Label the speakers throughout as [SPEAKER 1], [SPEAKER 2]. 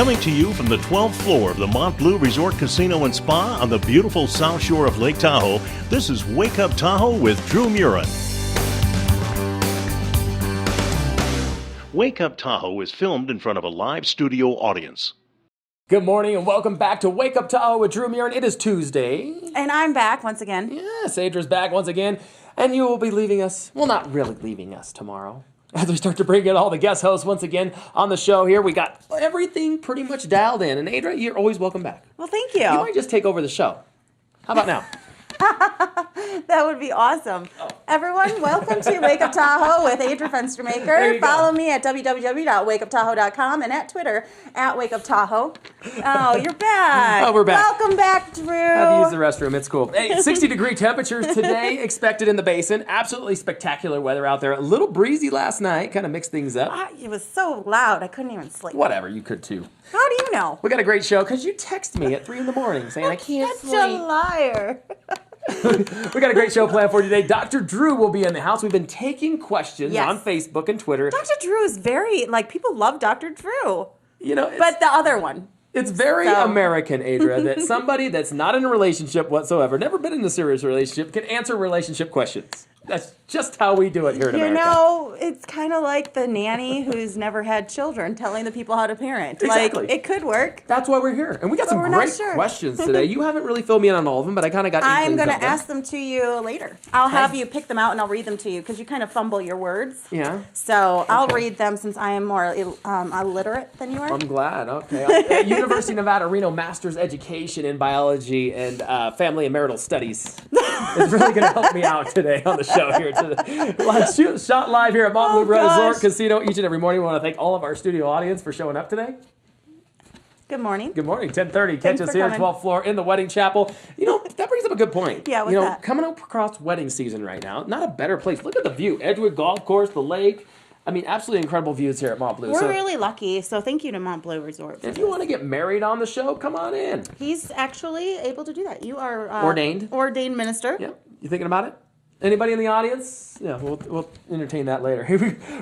[SPEAKER 1] Coming to you from the 12th floor of the Mont Bleu Resort Casino and Spa on the beautiful South Shore of Lake Tahoe, this is Wake Up Tahoe with Drew Murin. Wake Up Tahoe is filmed in front of a live studio audience.
[SPEAKER 2] Good morning and welcome back to Wake Up Tahoe with Drew Murin. It is Tuesday.
[SPEAKER 3] And I'm back once again.
[SPEAKER 2] Yes, Adra's back once again. And you will be leaving us, well, not really leaving us tomorrow. As we start to bring in all the guest hosts once again on the show here, we got everything pretty much dialed in. And Adra, you're always welcome back.
[SPEAKER 3] Well, thank you.
[SPEAKER 2] You might just take over the show. How about now?
[SPEAKER 3] That would be awesome. Everyone, welcome to Wake Up Tahoe with Adra Fenstermaker. Follow me at www.wakeuptahoe.com and at Twitter at Wake Up Tahoe. Oh, you're back.
[SPEAKER 2] Oh, we're back.
[SPEAKER 3] Welcome back, Drew.
[SPEAKER 2] Had to use the restroom. It's cool. Hey, 60-degree temperatures today expected in the basin. Absolutely spectacular weather out there. A little breezy last night. Kind of mixed things up.
[SPEAKER 3] It was so loud, I couldn't even sleep.
[SPEAKER 2] Whatever, you could too.
[SPEAKER 3] How do you know?
[SPEAKER 2] We got a great show because you text me at 3 in the morning saying I can't
[SPEAKER 3] Such
[SPEAKER 2] sleep.
[SPEAKER 3] a liar.
[SPEAKER 2] We got a great show planned for you today. Dr. Dreu will be in the house. We've been taking questions on Facebook and Twitter.
[SPEAKER 3] Dr. Dreu is very, people love Dr. Dreu.
[SPEAKER 2] You know,
[SPEAKER 3] But the other one.
[SPEAKER 2] It's very American, Adra, that somebody that's not in a relationship whatsoever, never been in a serious relationship, can answer relationship questions. That's just how we do it here in America.
[SPEAKER 3] You know, it's kind of like the nanny who's never had children telling the people how to parent.
[SPEAKER 2] Exactly.
[SPEAKER 3] Like, it could work.
[SPEAKER 2] That's why we're here. And we got some great questions today. You haven't really filled me in on all of them, but I kind of got
[SPEAKER 3] I'm going to ask them to you later. I'll have you pick them out and I'll read them to you because you kind of fumble your words.
[SPEAKER 2] Yeah.
[SPEAKER 3] So I'll read them since I am more illiterate than you are.
[SPEAKER 2] I'm glad. Okay. At University of Nevada, Reno, master's education in biology and family and marital studies is really going to help me out today on the show here today. Shot live here at Mont Bleu Resort Casino each and every morning. We want to thank all of our studio audience for showing up today.
[SPEAKER 3] Good morning.
[SPEAKER 2] Good morning. 10:30. Catch us here at 12th floor in the wedding chapel. You know, that brings up a good point.
[SPEAKER 3] Yeah, what's that?
[SPEAKER 2] Coming up across wedding season right now, not a better place. Look at the view. Edgewood Golf Course, the lake. I mean, absolutely incredible views here at Mont Bleu.
[SPEAKER 3] We're really lucky, so thank you to Mont Bleu Resort.
[SPEAKER 2] If you want to get married on the show, come on in.
[SPEAKER 3] He's actually able to do that. You are
[SPEAKER 2] ordained
[SPEAKER 3] minister.
[SPEAKER 2] Yep. You thinking about it? Anybody in the audience? Yeah, we'll entertain that later.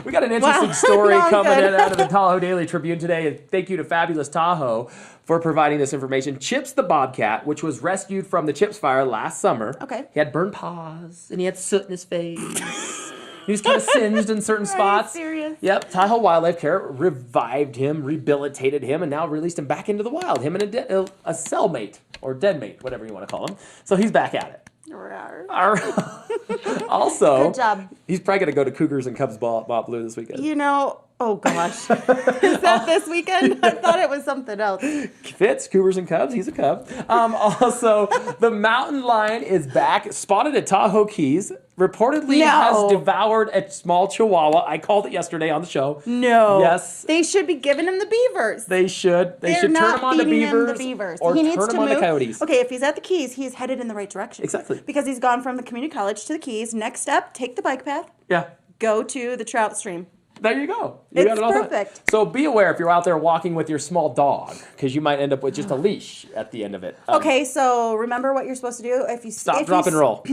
[SPEAKER 2] We got an interesting story coming in out of the Tahoe Daily Tribune today. And thank you to Fabulous Tahoe for providing this information. Chips the Bobcat, which was rescued from the Chips fire last summer.
[SPEAKER 3] Okay.
[SPEAKER 2] He had burned paws and he had soot in his face. He was kind of singed in certain spots.
[SPEAKER 3] Are you serious?
[SPEAKER 2] Yep. Tahoe Wildlife Care revived him, rehabilitated him, and now released him back into the wild. Him and a cellmate or dead mate, whatever you want to call him. So he's back at it. Also,
[SPEAKER 3] good job.
[SPEAKER 2] He's probably going to go to Cougars and Cubs Mont Bleu this weekend.
[SPEAKER 3] You know, oh gosh. Is that this weekend? I thought it was something else.
[SPEAKER 2] Fits, Cougars and Cubs. He's a Cub. Also, the mountain lion is back, spotted at Tahoe Keys. Reportedly has devoured a small chihuahua. I called it yesterday on the show.
[SPEAKER 3] No.
[SPEAKER 2] Yes.
[SPEAKER 3] They should be giving him the beavers.
[SPEAKER 2] They should. They should turn him on to beavers. Or
[SPEAKER 3] he needs
[SPEAKER 2] turn
[SPEAKER 3] to
[SPEAKER 2] him on
[SPEAKER 3] move.
[SPEAKER 2] to coyotes.
[SPEAKER 3] Okay, if he's at the Keys, he's headed in the right direction.
[SPEAKER 2] Exactly.
[SPEAKER 3] Because he's gone from the community college to the Keys. Next step, take the bike path.
[SPEAKER 2] Yeah.
[SPEAKER 3] Go to the trout stream.
[SPEAKER 2] There you go.
[SPEAKER 3] It's perfect.
[SPEAKER 2] So be aware if you're out there walking with your small dog, because you might end up with just a leash at the end of it.
[SPEAKER 3] Okay, so remember what you're supposed to do.
[SPEAKER 2] Stop, drop, and roll.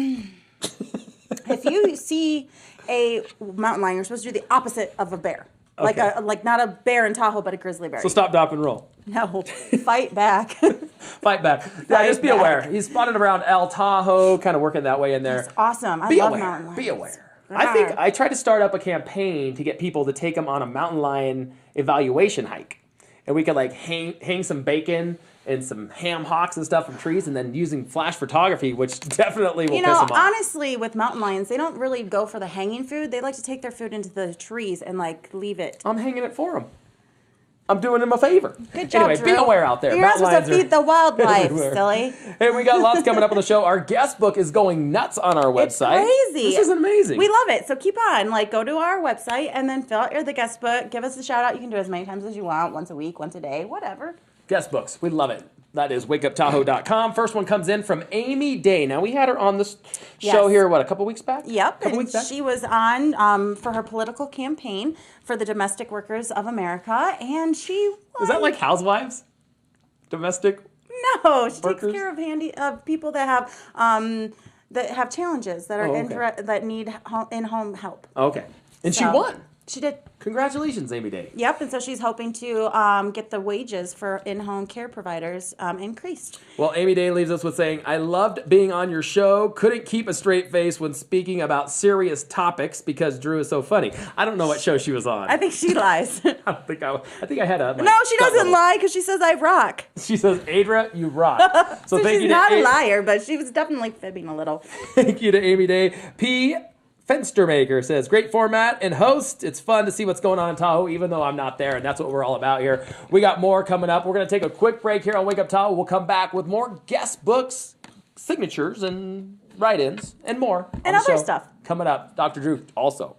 [SPEAKER 3] If you see a mountain lion, you're supposed to do the opposite of a bear.
[SPEAKER 2] Okay.
[SPEAKER 3] Like not a bear in Tahoe, but a grizzly bear.
[SPEAKER 2] So stop, drop, and roll.
[SPEAKER 3] No, fight back.
[SPEAKER 2] Fight back. Yeah, just be aware. He's spotted around El Tahoe, kind of working that way in there.
[SPEAKER 3] That's awesome. I love mountain lions.
[SPEAKER 2] Be aware. I think I tried to start up a campaign to get people to take them on a mountain lion evaluation hike. And we could hang some bacon and some ham hocks and stuff from trees, and then using flash photography, which definitely will piss them off.
[SPEAKER 3] Honestly, with mountain lions, they don't really go for the hanging food. They like to take their food into the trees and leave it.
[SPEAKER 2] I'm hanging it for them. I'm doing them a favor.
[SPEAKER 3] Good job,
[SPEAKER 2] anyway,
[SPEAKER 3] Drew.
[SPEAKER 2] Be aware out there.
[SPEAKER 3] You're not supposed to feed the wildlife, silly.
[SPEAKER 2] Hey, we got lots coming up on the show. Our guest book is going nuts on our website.
[SPEAKER 3] It's crazy.
[SPEAKER 2] This is amazing.
[SPEAKER 3] We love it. So keep on. Go to our website and then fill out the guest book. Give us a shout out. You can do as many times as you want. Once a week, once a day, whatever.
[SPEAKER 2] Guest books. We love it. That is wakeuptahoe.com. First one comes in from Amy Day. Now, we had her on this show here, a couple weeks back?
[SPEAKER 3] Yep. She was on for her political campaign for the Domestic Workers of America, and she won.
[SPEAKER 2] Is that like housewives? Domestic
[SPEAKER 3] No, she
[SPEAKER 2] workers?
[SPEAKER 3] takes care of people that have challenges, that are that need in-home help.
[SPEAKER 2] Okay. And she won.
[SPEAKER 3] She did.
[SPEAKER 2] Congratulations, Amy Day.
[SPEAKER 3] Yep, and so she's hoping to get the wages for in-home care providers increased.
[SPEAKER 2] Well, Amy Day leaves us with saying, I loved being on your show. Couldn't keep a straight face when speaking about serious topics because Dreu is so funny. I don't know what show she was on.
[SPEAKER 3] I think she lies.
[SPEAKER 2] I think I had a...
[SPEAKER 3] No, she doesn't lie because she says I rock.
[SPEAKER 2] She says, Adra, you rock.
[SPEAKER 3] So
[SPEAKER 2] thank
[SPEAKER 3] she's
[SPEAKER 2] you
[SPEAKER 3] not a liar, but she was definitely fibbing a little.
[SPEAKER 2] Thank you to Amy Day. P. Fenstermaker says, great format and host. It's fun to see what's going on in Tahoe, even though I'm not there, and that's what we're all about here. We got more coming up. We're going to take a quick break here on Wake Up Tahoe. We'll come back with more guest books, signatures, and write-ins, and more.
[SPEAKER 3] And other stuff.
[SPEAKER 2] Coming up. Dr. Dreu also.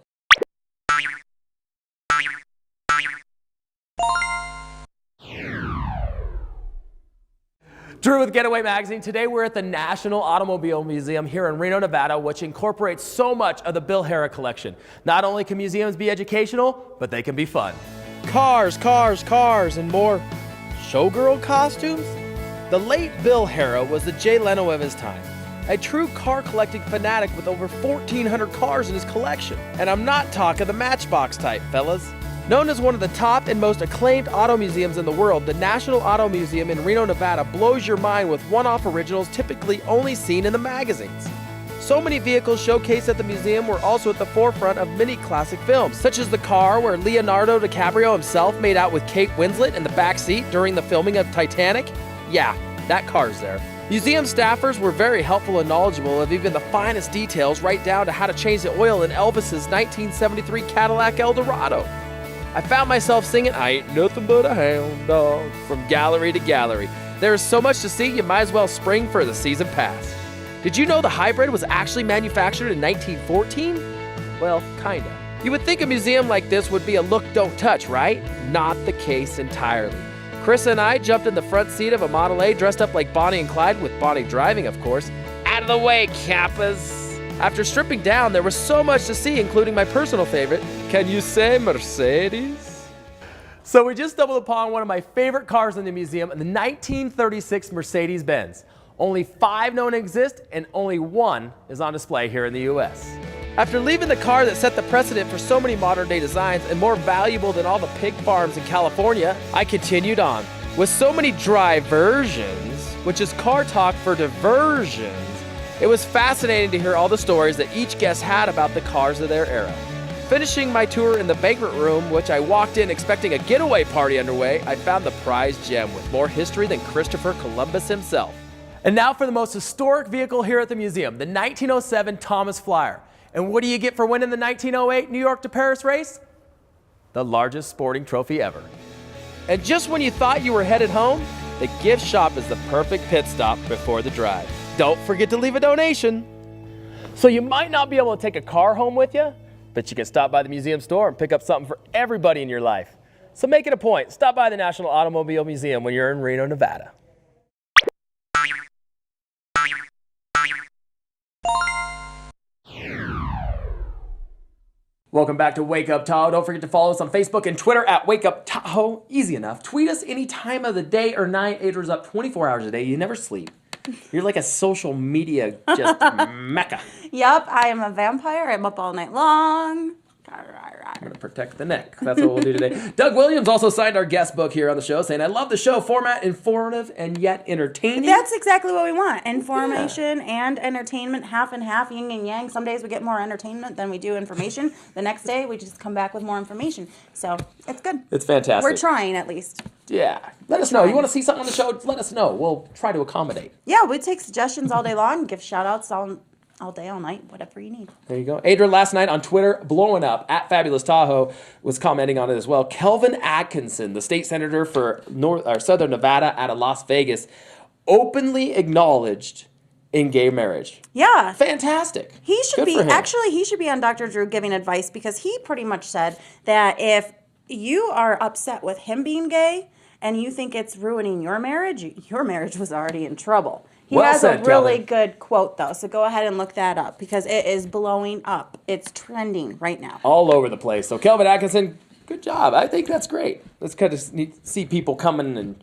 [SPEAKER 2] Dreu with Getaway Magazine. Today we're at the National Automobile Museum here in Reno, Nevada, which incorporates so much of the Bill Harrah collection. Not only can museums be educational, but they can be fun. Cars, cars, cars, and more showgirl costumes? The late Bill Harrah was the Jay Leno of his time. A true car collecting fanatic with over 1,400 cars in his collection. And I'm not talking the Matchbox type, fellas. Known as one of the top and most acclaimed auto museums in the world, the National Auto Museum in Reno, Nevada blows your mind with one-off originals typically only seen in the magazines. So many vehicles showcased at the museum were also at the forefront of many classic films, such as the car where Leonardo DiCaprio himself made out with Kate Winslet in the back seat during the filming of Titanic. Yeah, that car's there. Museum staffers were very helpful and knowledgeable of even the finest details, right down to how to change the oil in Elvis's 1973 Cadillac Eldorado. I found myself singing, I ain't nothing but a hound dog, from gallery to gallery. There is so much to see, you might as well spring for the season pass. Did you know the hybrid was actually manufactured in 1914? Well, kinda. You would think a museum like this would be a look, don't touch, right? Not the case entirely. Chris and I jumped in the front seat of a Model A dressed up like Bonnie and Clyde, with Bonnie driving, of course. Out of the way, Kappas! After stripping down, there was so much to see, including my personal favorite, can you say Mercedes? So we just stumbled upon one of my favorite cars in the museum, the 1936 Mercedes-Benz. Only 5 known to exist, and only 1 is on display here in the US. After leaving the car that set the precedent for so many modern-day designs and more valuable than all the pig farms in California, I continued on. With so many dry versions, which is car talk for diversions, it was fascinating to hear all the stories that each guest had about the cars of their era. Finishing my tour in the banquet room, which I walked in expecting a getaway party underway, I found the prized gem with more history than Christopher Columbus himself. And now for the most historic vehicle here at the museum, the 1907 Thomas Flyer. And what do you get for winning the 1908 New York to Paris race? The largest sporting trophy ever. And just when you thought you were headed home, the gift shop is the perfect pit stop before the drive. Don't forget to leave a donation. So you might not be able to take a car home with you, but you can stop by the museum store and pick up something for everybody in your life. So make it a point. Stop by the National Automobile Museum when you're in Reno, Nevada. Welcome back to Wake Up Tahoe. Don't forget to follow us on Facebook and Twitter at Wake Up Tahoe. Easy enough. Tweet us any time of the day or night. Adra's up 24 hours a day. You never sleep. You're like a social media just mecca.
[SPEAKER 3] Yep, I am a vampire. I'm up all night long.
[SPEAKER 2] I'm going to protect the neck. That's what we'll do today. Doug Williams also signed our guest book here on the show, saying, I love the show format, informative and yet entertaining.
[SPEAKER 3] That's exactly what we want. Information and entertainment, half and half, yin and yang. Some days we get more entertainment than we do information. The next day we just come back with more information. So it's good.
[SPEAKER 2] It's fantastic.
[SPEAKER 3] We're trying, at least.
[SPEAKER 2] Yeah. Let us know. You want to see something on the show? Let us know. We'll try to accommodate.
[SPEAKER 3] Yeah, we take suggestions all day long, give shout-outs all day, all night, whatever you need.
[SPEAKER 2] There you go. Adra last night on Twitter, blowing up, at Fabulous Tahoe, was commenting on it as well. Kelvin Atkinson, the state senator for Southern Nevada out of Las Vegas, openly acknowledged in gay marriage.
[SPEAKER 3] Yeah.
[SPEAKER 2] Fantastic.
[SPEAKER 3] He should be on Dr. Dreu giving advice, because he pretty much said that if you are upset with him being gay and you think it's ruining your marriage was already in trouble. He has a really good quote, though, so go ahead and look that up, because it is blowing up. It's trending right now.
[SPEAKER 2] All over the place. So Kelvin Atkinson, good job. I think that's great. Let's kind of see people coming and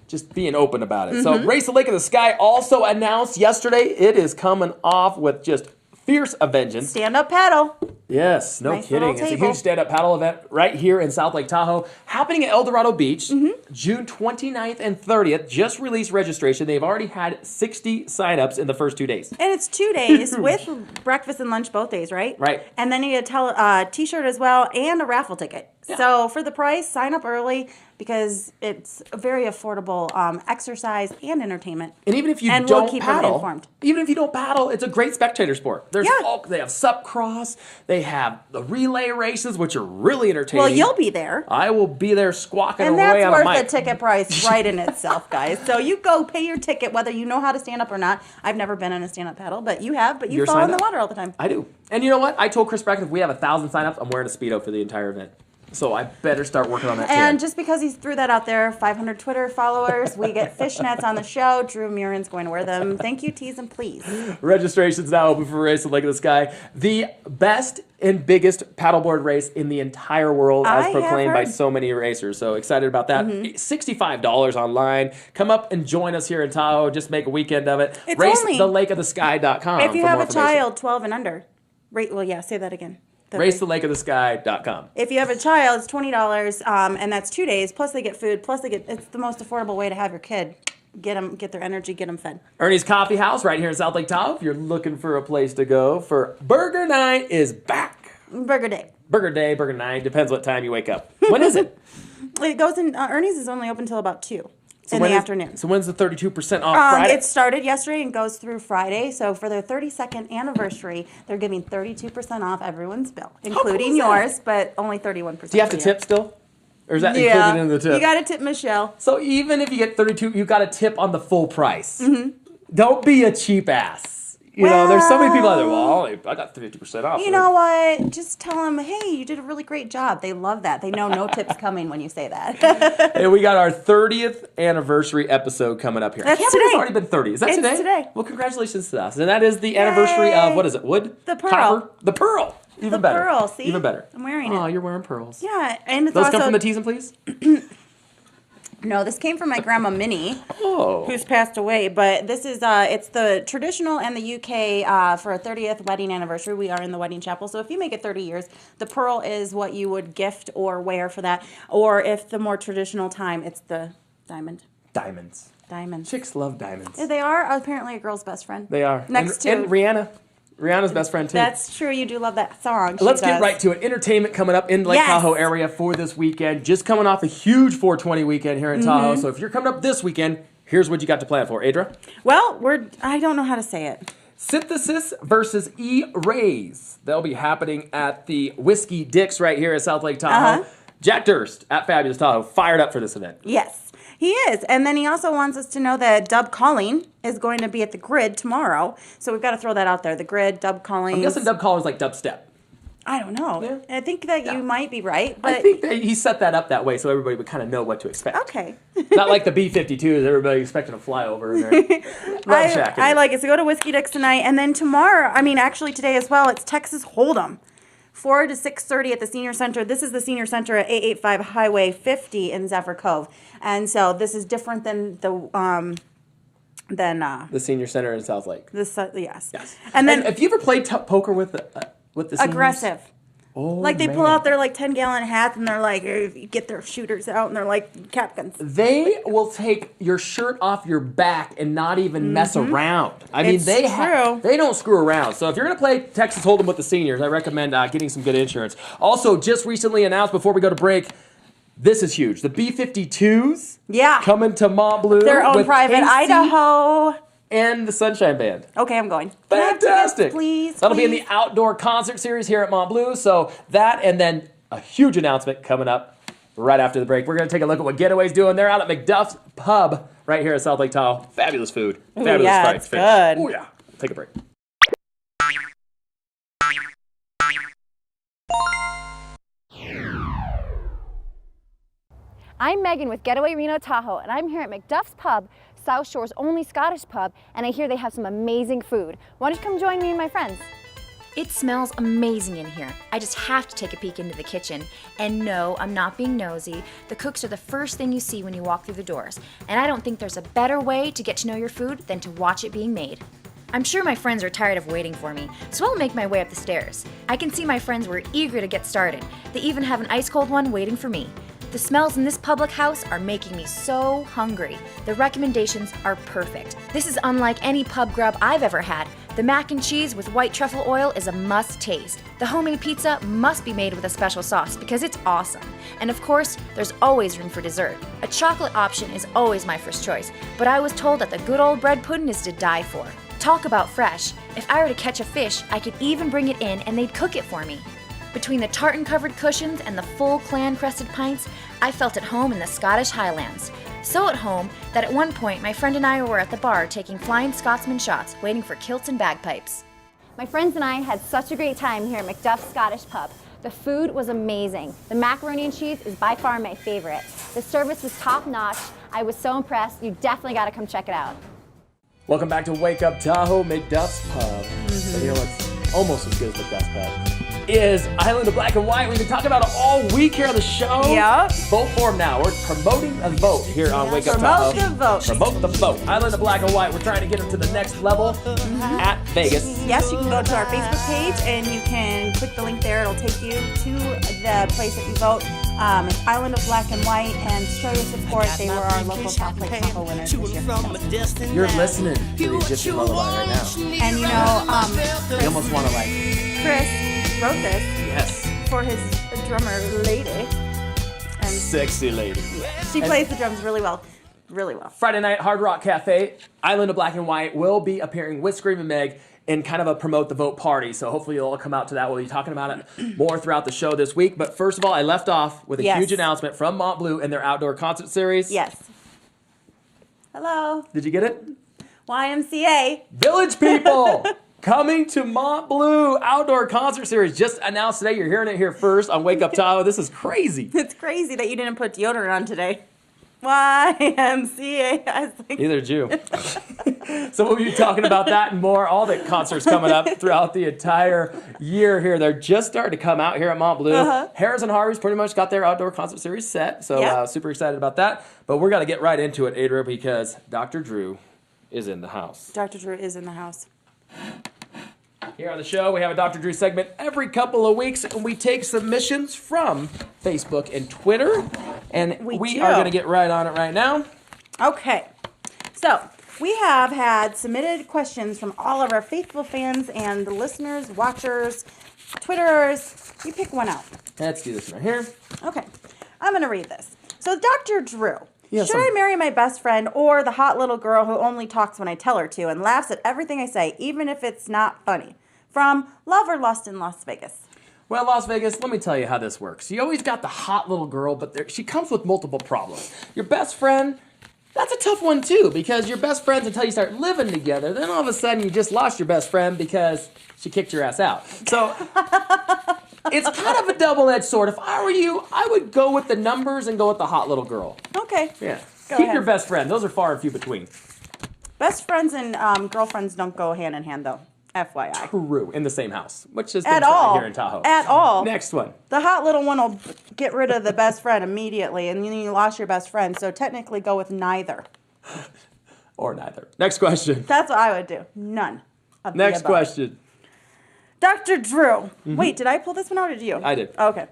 [SPEAKER 2] just being open about it. So Race the Lake of the Sky also announced yesterday it is coming off with just Fierce a Vengeance.
[SPEAKER 3] Stand-up paddle.
[SPEAKER 2] Yes, no
[SPEAKER 3] Nice
[SPEAKER 2] kidding.
[SPEAKER 3] little
[SPEAKER 2] It's a
[SPEAKER 3] table.
[SPEAKER 2] huge stand-up paddle event right here in South Lake Tahoe, happening at El Dorado Beach,
[SPEAKER 3] Mm-hmm.
[SPEAKER 2] June 29th and 30th. Just released registration. They've already had 60 signups in the first 2 days.
[SPEAKER 3] And it's 2 days with breakfast and lunch both days, right?
[SPEAKER 2] Right.
[SPEAKER 3] And then you get a t-shirt as well and a raffle ticket.
[SPEAKER 2] Yeah.
[SPEAKER 3] So for the price, sign up early because it's a very affordable exercise and entertainment.
[SPEAKER 2] And even if you
[SPEAKER 3] And
[SPEAKER 2] don't
[SPEAKER 3] we'll keep them
[SPEAKER 2] paddle,
[SPEAKER 3] informed.
[SPEAKER 2] even if you don't paddle, it's a great spectator sport. They have sup cross, they have the relay races, which are really entertaining.
[SPEAKER 3] Well, you'll be there.
[SPEAKER 2] I will be there squawking
[SPEAKER 3] And
[SPEAKER 2] away
[SPEAKER 3] that's
[SPEAKER 2] on a
[SPEAKER 3] worth
[SPEAKER 2] mic.
[SPEAKER 3] the ticket price right in itself, guys. So you go pay your ticket whether you know how to stand up or not. I've never been on a stand-up paddle, but you have. But you
[SPEAKER 2] You're
[SPEAKER 3] fall in
[SPEAKER 2] signed
[SPEAKER 3] the
[SPEAKER 2] up?
[SPEAKER 3] water all the time.
[SPEAKER 2] I do. And you know what? I told Chris Brackett if we have 1,000 signups, I'm wearing a Speedo for the entire event. So I better start working on that
[SPEAKER 3] And
[SPEAKER 2] tan.
[SPEAKER 3] just because he threw that out there, 500 Twitter followers, we get fishnets on the show. Drew Murin's going to wear them. Thank you, tease and please.
[SPEAKER 2] Registration's now open for Race the Lake of the Sky. The best and biggest paddleboard race in the entire world,
[SPEAKER 3] I
[SPEAKER 2] as
[SPEAKER 3] have
[SPEAKER 2] proclaimed by
[SPEAKER 3] heard.
[SPEAKER 2] so many racers. So excited about that. $65 online. Come up and join us here in Tahoe. Just make a weekend of it.
[SPEAKER 3] It's only-
[SPEAKER 2] RaceTheLakeOfTheSky.com.
[SPEAKER 3] If you
[SPEAKER 2] for
[SPEAKER 3] have
[SPEAKER 2] more
[SPEAKER 3] a
[SPEAKER 2] information.
[SPEAKER 3] child 12 and under, say that again.
[SPEAKER 2] RaceTheLakeOfTheSky.com.
[SPEAKER 3] If you have a child, it's $20, and that's 2 days. Plus they get food. It's the most affordable way to have your kid get their energy, get them fed.
[SPEAKER 2] Ernie's Coffee House right here in South Lake Tahoe. If you're looking for a place to go for Burger Night is back.
[SPEAKER 3] Burger day.
[SPEAKER 2] Burger Day, Burger Night, depends what time you wake up. When is it?
[SPEAKER 3] It goes in. Ernie's is only open till about 2 in the
[SPEAKER 2] when is-
[SPEAKER 3] afternoon.
[SPEAKER 2] So when's the 32% off Friday?
[SPEAKER 3] It started yesterday and goes through Friday. So for their 32nd anniversary, they're giving 32% off everyone's bill, including
[SPEAKER 2] is that?
[SPEAKER 3] yours, but only 31%.
[SPEAKER 2] Do you have to tip still? Or is that included in the tip?
[SPEAKER 3] You got to tip Michelle.
[SPEAKER 2] So even if you get 32, you got to tip on the full price.
[SPEAKER 3] Mm-hmm.
[SPEAKER 2] Don't be a cheap ass. You know, there's so many people out there, well, I got 50% off.
[SPEAKER 3] You know what? Just tell them, hey, you did a really great job. They love that. They know no tips coming when you say that.
[SPEAKER 2] Hey, we got our 30th anniversary episode coming up here.
[SPEAKER 3] That's
[SPEAKER 2] I can't believe It's
[SPEAKER 3] today.
[SPEAKER 2] already been 30. Is that
[SPEAKER 3] It's
[SPEAKER 2] today?
[SPEAKER 3] today.
[SPEAKER 2] Well, congratulations to us. And that is the anniversary of, what is it, wood?
[SPEAKER 3] The pearl.
[SPEAKER 2] Copper? The pearl. Even
[SPEAKER 3] The
[SPEAKER 2] better.
[SPEAKER 3] pearl, see?
[SPEAKER 2] Even better.
[SPEAKER 3] I'm wearing
[SPEAKER 2] Oh,
[SPEAKER 3] it.
[SPEAKER 2] you're wearing pearls.
[SPEAKER 3] Yeah, and it's
[SPEAKER 2] Those
[SPEAKER 3] also
[SPEAKER 2] come from the Tees and Please?
[SPEAKER 3] no. This came from my grandma Minnie,
[SPEAKER 2] Oh.
[SPEAKER 3] who's passed away. But this is it's the traditional and the UK for a 30th wedding anniversary. We are in the wedding chapel, so if you make it 30 years, the pearl is what you would gift or wear for that. Or if the more traditional time, it's the diamond.
[SPEAKER 2] Diamonds.
[SPEAKER 3] Diamonds.
[SPEAKER 2] Chicks love diamonds.
[SPEAKER 3] They are apparently a girl's best friend.
[SPEAKER 2] They are.
[SPEAKER 3] Next
[SPEAKER 2] and
[SPEAKER 3] to
[SPEAKER 2] Rihanna. Rihanna's best friend, too.
[SPEAKER 3] That's true. You do love that song. She
[SPEAKER 2] Let's get
[SPEAKER 3] does.
[SPEAKER 2] right to it. Entertainment coming up in Lake
[SPEAKER 3] Yes.
[SPEAKER 2] Tahoe area for this weekend. Just coming off a huge 420 weekend here in Tahoe.
[SPEAKER 3] Mm-hmm.
[SPEAKER 2] So if you're coming up this weekend, here's what you got to plan for. Adra?
[SPEAKER 3] Well, I don't know how to say it.
[SPEAKER 2] Synthesis versus E-Rays. They'll be happening at the Whiskey Dicks right here at South Lake Tahoe.
[SPEAKER 3] Uh-huh.
[SPEAKER 2] Jack Durst at Fabulous Tahoe fired up for this event.
[SPEAKER 3] Yes, he is. And then he also wants us to know that Dub Calling is going to be at the Grid tomorrow. So we've got to throw that out there. The Grid, Dub Calling.
[SPEAKER 2] I'm guessing dub call is like dubstep.
[SPEAKER 3] I don't know.
[SPEAKER 2] Yeah.
[SPEAKER 3] I think that you might be right. But
[SPEAKER 2] I think that he set that up that way so everybody would kind of know what to expect.
[SPEAKER 3] okay.
[SPEAKER 2] Not like the B-52s, everybody expecting a flyover in there. Love Shack.
[SPEAKER 3] I like it. So go to Whiskey Dicks tonight. And then tomorrow, actually today as well, it's Texas Hold'em. 4 to 6:30 at the Senior Center. This is the Senior Center at 885 Highway 50 in Zephyr Cove. And so this is different than the
[SPEAKER 2] Senior Center in South Lake.
[SPEAKER 3] yes.
[SPEAKER 2] Yes.
[SPEAKER 3] And then
[SPEAKER 2] have you ever played poker with the seniors?
[SPEAKER 3] aggressive.
[SPEAKER 2] Oh,
[SPEAKER 3] Like they pull
[SPEAKER 2] man.
[SPEAKER 3] out their 10-gallon hats and they're like, get their shooters out and they're like cap guns.
[SPEAKER 2] They will take your shirt off your back and not even mess around. I mean,
[SPEAKER 3] It's
[SPEAKER 2] they
[SPEAKER 3] true.
[SPEAKER 2] they don't screw around. So if you're going to play Texas Hold'em with the seniors, I recommend getting some good insurance. Also, just recently announced before we go to break, this is huge. The B-52s
[SPEAKER 3] Yeah.
[SPEAKER 2] coming to Mont Bleu.
[SPEAKER 3] Their own
[SPEAKER 2] with
[SPEAKER 3] private
[SPEAKER 2] Casey
[SPEAKER 3] Idaho.
[SPEAKER 2] and the Sunshine Band.
[SPEAKER 3] Okay, I'm going. Can I have
[SPEAKER 2] Fantastic.
[SPEAKER 3] tickets, please.
[SPEAKER 2] That'll be in
[SPEAKER 3] please?
[SPEAKER 2] the outdoor concert series here at Mont Bleu. So that and then a huge announcement coming up right after the break. We're going to take a look at what Getaway's doing. They're out at McDuff's Pub right here at South Lake Tahoe. Fabulous food. Fabulous
[SPEAKER 3] yeah,
[SPEAKER 2] fried
[SPEAKER 3] it's
[SPEAKER 2] fish.
[SPEAKER 3] good.
[SPEAKER 2] Oh, yeah. Take a break.
[SPEAKER 4] I'm Megan with Getaway Reno Tahoe, and I'm here at McDuff's Pub, South Shore's only Scottish pub, and I hear they have some amazing food. Why don't you come join me and my friends?
[SPEAKER 5] It smells amazing in here. I just have to take a peek into the kitchen. And no, I'm not being nosy. The cooks are the first thing you see when you walk through the doors. And I don't think there's a better way to get to know your food than to watch it being made. I'm sure my friends are tired of waiting for me, so I'll make my way up the stairs. I can see my friends were eager to get started. They even have an ice-cold one waiting for me. The smells in this public house are making me so hungry. The recommendations are perfect. This is unlike any pub grub I've ever had. The mac and cheese with white truffle oil is a must-taste. The homemade pizza must be made with a special sauce because it's awesome. And of course, there's always room for dessert. A chocolate option is always my first choice, but I was told that the good old bread pudding is to die for. Talk about fresh. If I were to catch a fish, I could even bring it in and they'd cook it for me. Between the tartan-covered cushions and the full clan-crested pints, I felt at home in the Scottish Highlands. So at home that at one point my friend and I were at the bar taking Flying Scotsman shots, waiting for kilts and bagpipes.
[SPEAKER 4] My friends and I had such a great time here at McDuff's Scottish Pub. The food was amazing. The macaroni and cheese is by far my favorite. The service was top-notch. I was so impressed. You definitely got to come check it out.
[SPEAKER 2] Welcome back to Wake Up Tahoe, McDuff's Pub. And you know what's almost as good as McDuff's Pub is Island of Black and White. We've been talking about it all week here on the show.
[SPEAKER 3] Yep.
[SPEAKER 2] Vote for them now. We're promoting a vote here on Wake Up Tahoe.
[SPEAKER 3] Promote the vote.
[SPEAKER 2] Promote the vote. Island of Black and White. We're trying to get them to the next level at Vegas.
[SPEAKER 3] Yes, you can go to our Facebook page and you can click the link there. It'll take you to the place that you vote. It's Island of Black and White, and show your support. They were our local Top Lake Tahoe winners this year.
[SPEAKER 2] You're listening to the Egyptian lullaby right now.
[SPEAKER 3] And you know,
[SPEAKER 2] You almost want to like,
[SPEAKER 3] Chris wrote this
[SPEAKER 2] yes,
[SPEAKER 3] for his drummer lady, and
[SPEAKER 2] sexy lady.
[SPEAKER 3] she plays the drums really well, really well.
[SPEAKER 2] Friday night, Hard Rock Cafe, Island of Black and White will be appearing with Screamin' Meg in kind of a promote the vote party. So hopefully you'll all come out to that. We'll be talking about it more throughout the show this week. But first of all, I left off with a
[SPEAKER 3] Yes.
[SPEAKER 2] huge announcement from Mont Bleu and their outdoor concert series.
[SPEAKER 3] Yes. Hello,
[SPEAKER 2] Did you get it?
[SPEAKER 3] YMCA.
[SPEAKER 2] Village people coming to Mont Bleu outdoor concert series just announced today. You're hearing it here first on Wake Up Tahoe. This is crazy.
[SPEAKER 3] It's crazy that you didn't put deodorant on today. YMCA. I was like,
[SPEAKER 2] Neither did you. So we'll be talking about that and more. All the concerts coming up throughout the entire year here. They're just starting to come out here at Mont Bleu. Harris and Harvey's pretty much got their outdoor concert series set. So
[SPEAKER 3] Yep.
[SPEAKER 2] super excited about that. But we're going to get right into it, Adra, because Dr. Dreu is in the house.
[SPEAKER 3] Dr. Dreu is in the house.
[SPEAKER 2] Here on the show, we have a Dr. Dreu segment every couple of weeks, and we take submissions from Facebook and Twitter. And we
[SPEAKER 3] do.
[SPEAKER 2] are going to get right on it right now.
[SPEAKER 3] Okay, so we have had submitted questions from all of our faithful fans and the listeners, watchers, Twitterers. You pick one out.
[SPEAKER 2] Let's do this right here.
[SPEAKER 3] Okay, I'm going to read this. So, Dr. Dreu,
[SPEAKER 2] Yes,
[SPEAKER 3] should I marry my best friend or the hot little girl who only talks when I tell her to and laughs at everything I say, even if it's not funny? From Love or Lust in Las Vegas.
[SPEAKER 2] Well, Las Vegas, let me tell you how this works. You always got the hot little girl, but she comes with multiple problems. Your best friend, that's a tough one too, because your best friends until you start living together, then all of a sudden you just lost your best friend because she kicked your ass out. So it's kind of a double-edged sword. If I were you, I would go with the numbers and go with the hot little girl.
[SPEAKER 3] Okay.
[SPEAKER 2] Yeah.
[SPEAKER 3] Go
[SPEAKER 2] Keep
[SPEAKER 3] ahead.
[SPEAKER 2] your best friend. Those are far and few between.
[SPEAKER 3] Best friends and girlfriends don't go hand in hand, though. FYI.
[SPEAKER 2] True. In the same house, which is been
[SPEAKER 3] At
[SPEAKER 2] tried
[SPEAKER 3] all.
[SPEAKER 2] here in Tahoe.
[SPEAKER 3] At all.
[SPEAKER 2] Next one.
[SPEAKER 3] The hot little one will get rid of the best friend immediately, and then you lost your best friend. So technically, go with neither.
[SPEAKER 2] Or neither. Next question.
[SPEAKER 3] That's what I would do. None of the
[SPEAKER 2] Next
[SPEAKER 3] above.
[SPEAKER 2] question.
[SPEAKER 3] Dr. Dreu. Wait, did I pull this one out or did you?
[SPEAKER 2] I did.
[SPEAKER 3] Okay.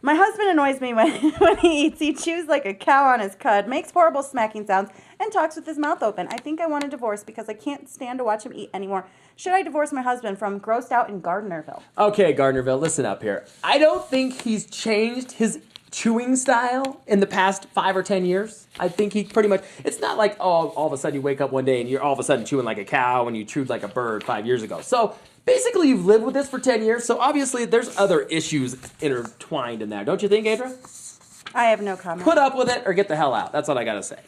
[SPEAKER 3] My husband annoys me when he eats. He chews like a cow on his cud, makes horrible smacking sounds, and talks with his mouth open. I think I want a divorce because I can't stand to watch him eat anymore. Should I divorce my husband? From Grossed Out in Gardnerville.
[SPEAKER 2] Okay, Gardnerville, listen up here. I don't think he's changed his chewing style in the past 5 or 10 years. I think he pretty much, it's not like, oh, all of a sudden you wake up one day and you're all of a sudden chewing like a cow and you chewed like a bird 5 years ago. So basically you've lived with this for 10 years, so obviously there's other issues intertwined in there. Don't you think, Adra?
[SPEAKER 3] I have no comment.
[SPEAKER 2] Put up with it or get the hell out. That's what I gotta say.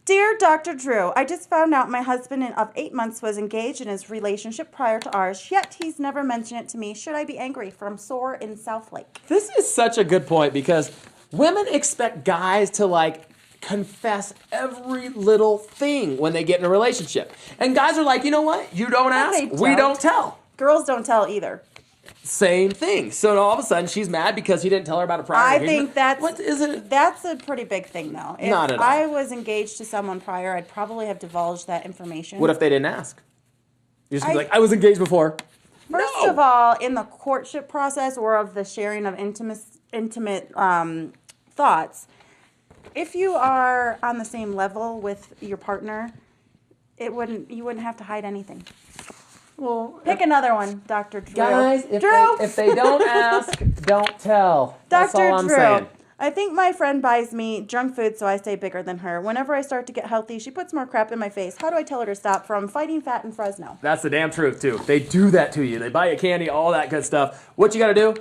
[SPEAKER 3] Dear Dr. Dreu, I just found out my husband of 8 months was engaged in his relationship prior to ours, yet he's never mentioned it to me. Should I be angry? From Soar in South Lake.
[SPEAKER 2] This is such a good point because women expect guys to like confess every little thing when they get in a relationship. And guys are like, you know what? You don't ask,
[SPEAKER 3] they
[SPEAKER 2] we
[SPEAKER 3] don't.
[SPEAKER 2] don't tell.
[SPEAKER 3] Girls don't tell either.
[SPEAKER 2] Same thing. So all of a sudden she's mad because he didn't tell her about a prior
[SPEAKER 3] I
[SPEAKER 2] engagement.
[SPEAKER 3] think that's
[SPEAKER 2] What is it?
[SPEAKER 3] That's a pretty big thing, though. If
[SPEAKER 2] Not at all.
[SPEAKER 3] I was engaged to someone prior, I'd probably have divulged that information.
[SPEAKER 2] What if they didn't ask? You're just gonna be like, I was engaged before.
[SPEAKER 3] First of all, in the courtship process or of the sharing of intimate thoughts, if you are on the same level with your partner, you wouldn't have to hide anything.
[SPEAKER 2] Well,
[SPEAKER 3] Pick another one, Dr. Dreu.
[SPEAKER 2] guys, if they don't ask, don't tell. That's
[SPEAKER 3] Dr.
[SPEAKER 2] all I'm
[SPEAKER 3] Dreu,
[SPEAKER 2] saying.
[SPEAKER 3] I think my friend buys me junk food so I stay bigger than her. Whenever I start to get healthy, she puts more crap in my face. How do I tell her to stop from fighting fat in Fresno?
[SPEAKER 2] That's the damn truth, too. They do that to you. They buy you candy, all that good stuff. What you gotta do?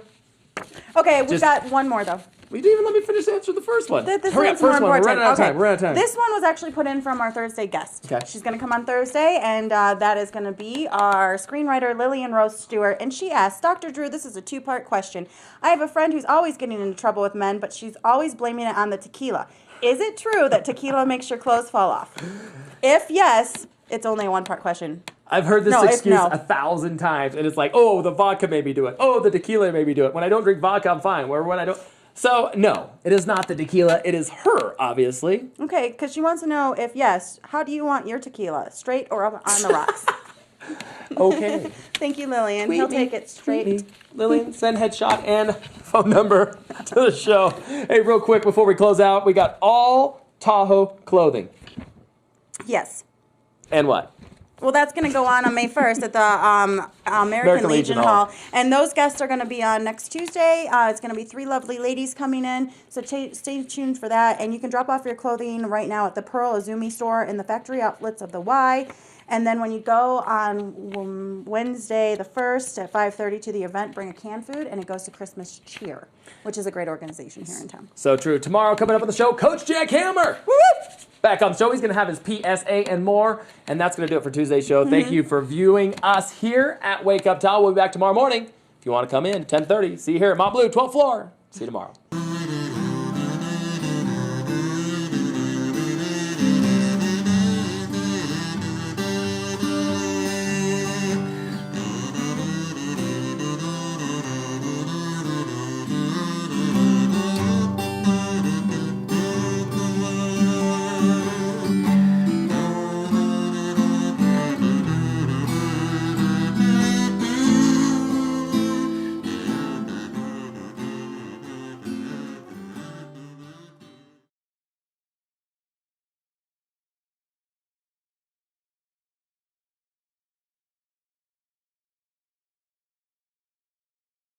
[SPEAKER 3] Okay, we've got one more, though.
[SPEAKER 2] Well, you didn't even let me finish answering the first one.
[SPEAKER 3] This
[SPEAKER 2] Hurry up,
[SPEAKER 3] one's more
[SPEAKER 2] first one. We're
[SPEAKER 3] important.
[SPEAKER 2] running out of time. We're running out of time.
[SPEAKER 3] This one was actually put in from our Thursday guest.
[SPEAKER 2] Okay.
[SPEAKER 3] She's going to come on Thursday, and that is going to be our screenwriter, Lillian Rose Stewart. And she asked, Dr. Dreu, this is a two-part question. I have a friend who's always getting into trouble with men, but she's always blaming it on the tequila. Is it true that tequila makes your clothes fall off? If yes, it's only a one-part question.
[SPEAKER 2] I've heard this excuse 1,000 times, and it's like, oh, the vodka made me do it. Oh, the tequila made me do it. When I don't drink vodka, I'm fine. When I don't... So, no, it is not the tequila. It is her, obviously.
[SPEAKER 3] Okay, because she wants to know if yes, how do you want your tequila? Straight or up on the rocks?
[SPEAKER 2] Okay.
[SPEAKER 3] Thank you, Lillian. He'll take it straight.
[SPEAKER 2] Lillian, send headshot and phone number to the show. Hey, real quick before we close out, we got all Tahoe clothing.
[SPEAKER 3] Yes.
[SPEAKER 2] And what?
[SPEAKER 3] Well, that's going to go on May 1st at the American Legion Hall. And those guests are going to be on next Tuesday. It's going to be 3 lovely ladies coming in. So stay tuned for that. And you can drop off your clothing right now at the Pearl Azumi store in the factory outlets of the Y. And then when you go on Wednesday the 1st at 5:30 to the event, bring a canned food, and it goes to Christmas Cheer, which is a great organization here in town.
[SPEAKER 2] So true. Tomorrow coming up on the show, Coach Jack Hammer.
[SPEAKER 3] Woo-woo!
[SPEAKER 2] Back on the show. He's going to have his PSA and more. And that's going to do it for Tuesday's show. Thank you for viewing us here at Wake Up Tahoe. We'll be back tomorrow morning. If you want to come in, 10:30. See you here at Mont Bleu, 12th floor. See you tomorrow.